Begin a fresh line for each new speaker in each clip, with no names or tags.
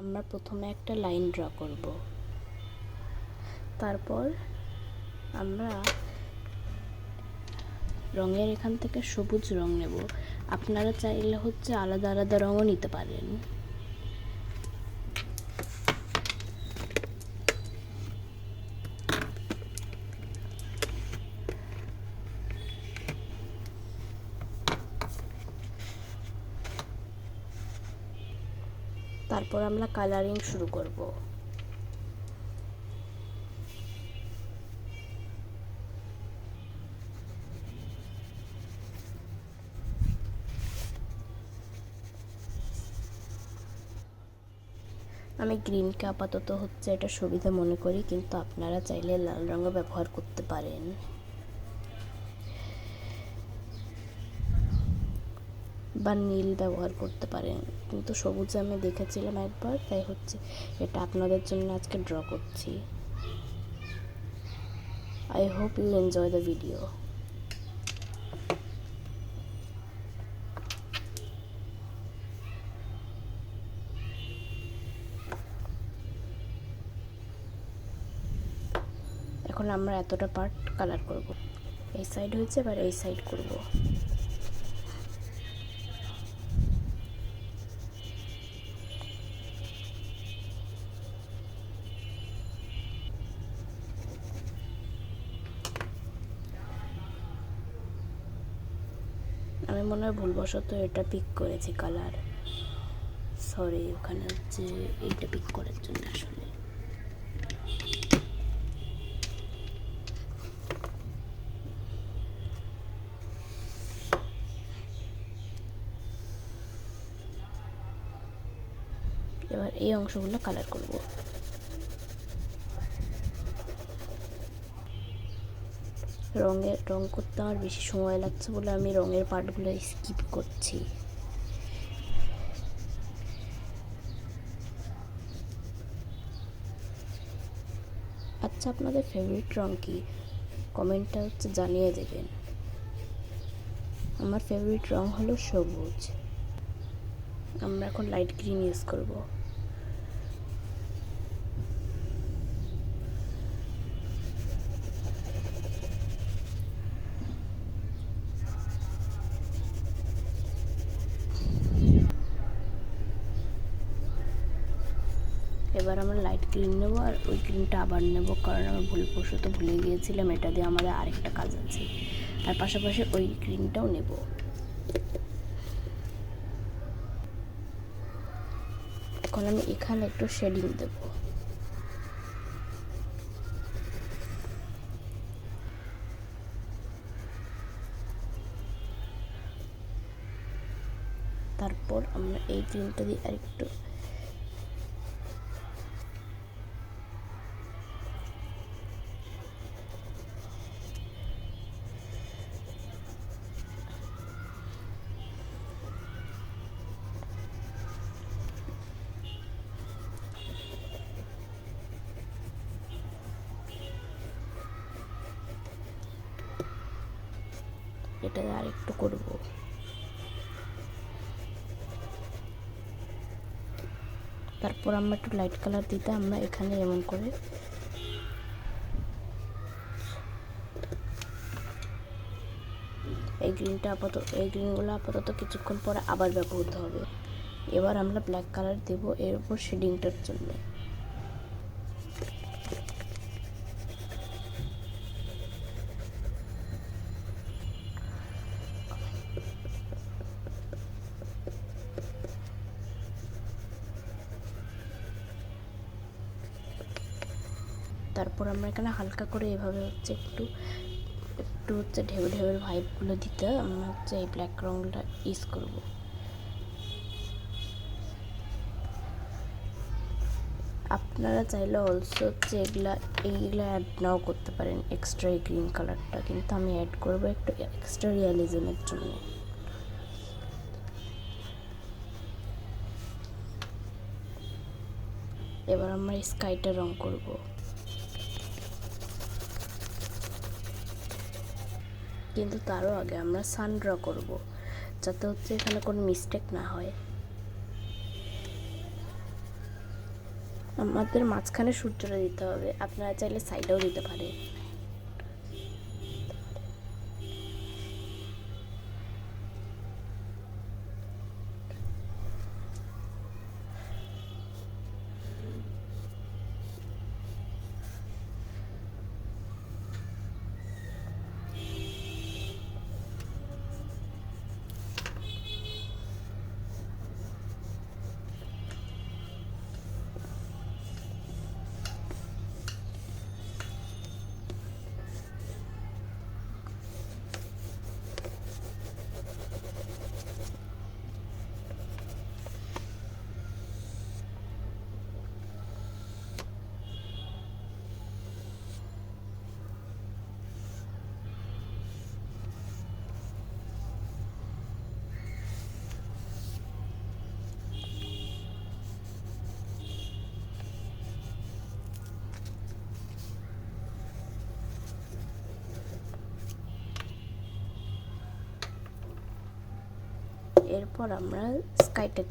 আমরা প্রথমে একটা লাইন ড্র করব, তারপর আমরা রঙের এখান থেকে সবুজ রং নেব। আপনারা চাইলে আলাদা আলাদা রঙও নিতে পারেন। তারপর আমরা কালারিং শুরু করব। আমি গ্রিনকে আপাতত এটা সুবিধা মনে করি, কিন্তু আপনারা চাইলে লাল রঙও ব্যবহার করতে পারেন। বা নীল ব্যবহার করতে পারেন, কিন্তু সবুজ আমি দেখেছিলাম একবার, তাই এটা আপনাদের জন্য আজকে ড্র করছি। I hope you enjoy the video. এখন আমরা এতটা পার্ট কালার করব। এই সাইড হয়েছে, এবার এই সাইড করব। আমি মনে হয় ভুলবশত এটা পিক করেছি কালার, সরি। ওখানে এইটা পিক করার জন্য আসলে এবার এই অংশগুলো কালার করব। রং করতে আমার বেশি সময় লাগছে বলে আমি রঙের পার্টগুলো স্কিপ করছি। আচ্ছা, আপনাদের ফেভারিট রং কি? কমেন্টটা জানিয়ে দেবেন। আমার ফেভারিট রং হলো সবুজ। আমরা এখন লাইট গ্রিন ইউজ করব। এবার আমরা লাইট গ্রিন নেব, আর ওই গ্রিনটা আবার নেব, কারণ আমি ভুলবশত ভুলে গিয়েছিলাম এটা দিয়ে আমাদের আরেকটা কাজ আছে। আর পাশাপাশি ওই গ্রিনটাও নেব। এখন আমি এখানে একটু শেডিং দেব। তারপর আমরা এই গ্রিনটা দিয়ে আরেকটু এটা আরেকটু করব। তারপর আমরা একটু লাইট কালার দিতে আমরা এখানে এমন করে এই গ্রিনগুলো আপাতত কিছুক্ষণ পরে আবার ব্যবহৃত হবে। এবার আমরা ব্ল্যাক কালার দেব এর উপর শেডিংটার জন্য। তারপর আমরা এখানে হালকা করে এভাবে একটু ঢেউ ঢেউয়ের ভাইবগুলো দিতে আমরা এই ব্ল্যাক রংটা ইউজ করব। আপনারা চাইলে অলসো এইগুলা অ্যাড নাও করতে পারেন, এক্সট্রা এই গ্রিন কালারটা, কিন্তু আমি অ্যাড করব একটু এক্সট্রা রিয়ালিজমের জন্য। এবার আমরা স্কাইটা রং করব। কিন্তু তারও আগে আমরা সান ড্র করব, যাতে এখানে কোনো মিস্টেক না হয়। আমাদের মাঝখানে সূর্যটা দিতে হবে, আপনারা চাইলে সাইডেও দিতে পারেন। এরপর আমরা স্কাইটা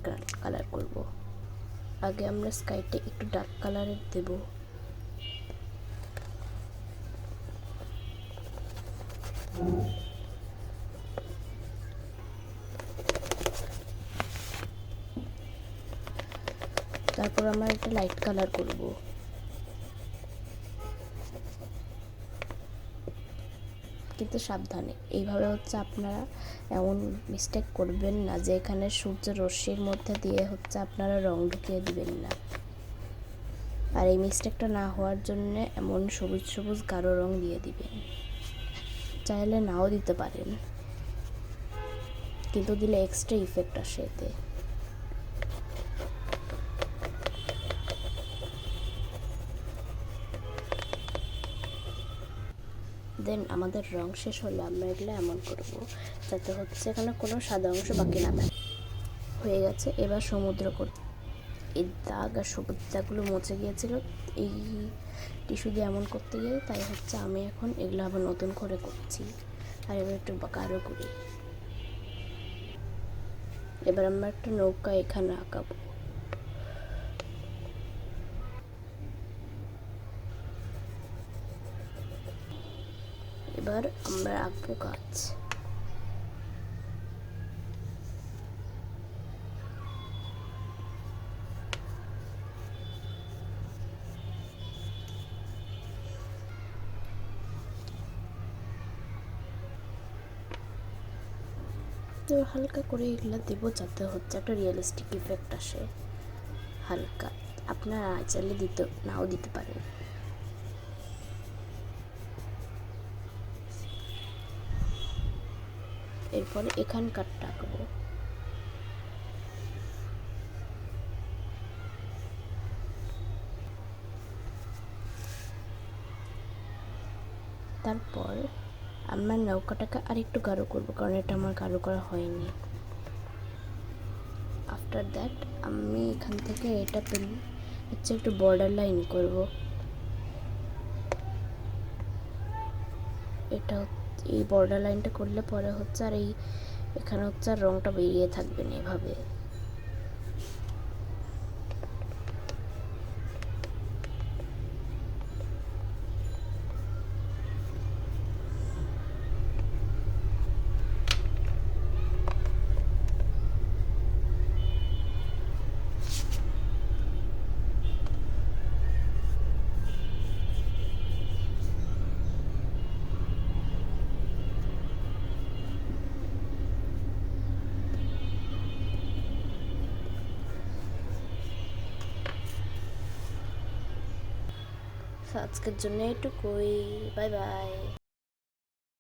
কালার করব। আগে আমরা স্কাইটা একটু ডার্ক কালারের দেব। তারপর আমরা একটা লাইট কালার করব। কিন্তু সাবধানে, এইভাবে হচ্ছে আপনারা এমন মিস্টেক করবেন না যে এখানে সূর্যের রশ্মির মধ্যে দিয়ে হচ্ছে আপনারা রং ঢুকিয়ে দিবেন না। আর এই মিস্টেকটা না হওয়ার জন্য এমন সবুজ সবুজ গাঢ় রং দিয়ে দিবেন। চাইলে নাও দিতে পারেন, কিন্তু দিলে এক্সট্রা ইফেক্ট আসে এতে। দেন আমাদের রং শেষ হলে আমরা এগুলো এমন করব যাতে হচ্ছে এখানে কোনো সাদা অংশ বাকি না থাকে। হয়ে গেছে। এবার সমুদ্র করতে এই দাগ আর সবুজ দাগগুলো মুছে গিয়েছিল এই টিস্যু দিয়ে এমন করতে গিয়ে, তাই হচ্ছে আমি এখন এগুলো আবার নতুন করে করছি। আর এবার একটু গাঢ় করি। এবার আমরা একটা নৌকা এখানে আঁকাবো। এবার আমরা আঁকবো গাছ। তো হালকা করে এগুলো দেবো যাতে হচ্ছে একটা রিয়েলিস্টিক ইফেক্ট আসে। হালকা, আপনারা চাইলে নাও দিতে পারেন। এরপরে এখানকারটা আঁকবো। তারপর আমরা নৌকাটাকে আরেকটু গাঢ় করবো, কারণ এটা আমার গাঢ় করা হয়নি। আফটার দ্যাট আমি এখান থেকে এটা পেন হচ্ছে একটু বর্ডার লাইন করব। এটা এই বর্ডার লাইনটা করলে পরে হচ্ছে আর এখানে হচ্ছে আর রঙটা বেরিয়ে থাকবে না এভাবে। আজকের জন্য এটুকুই। Bye bye.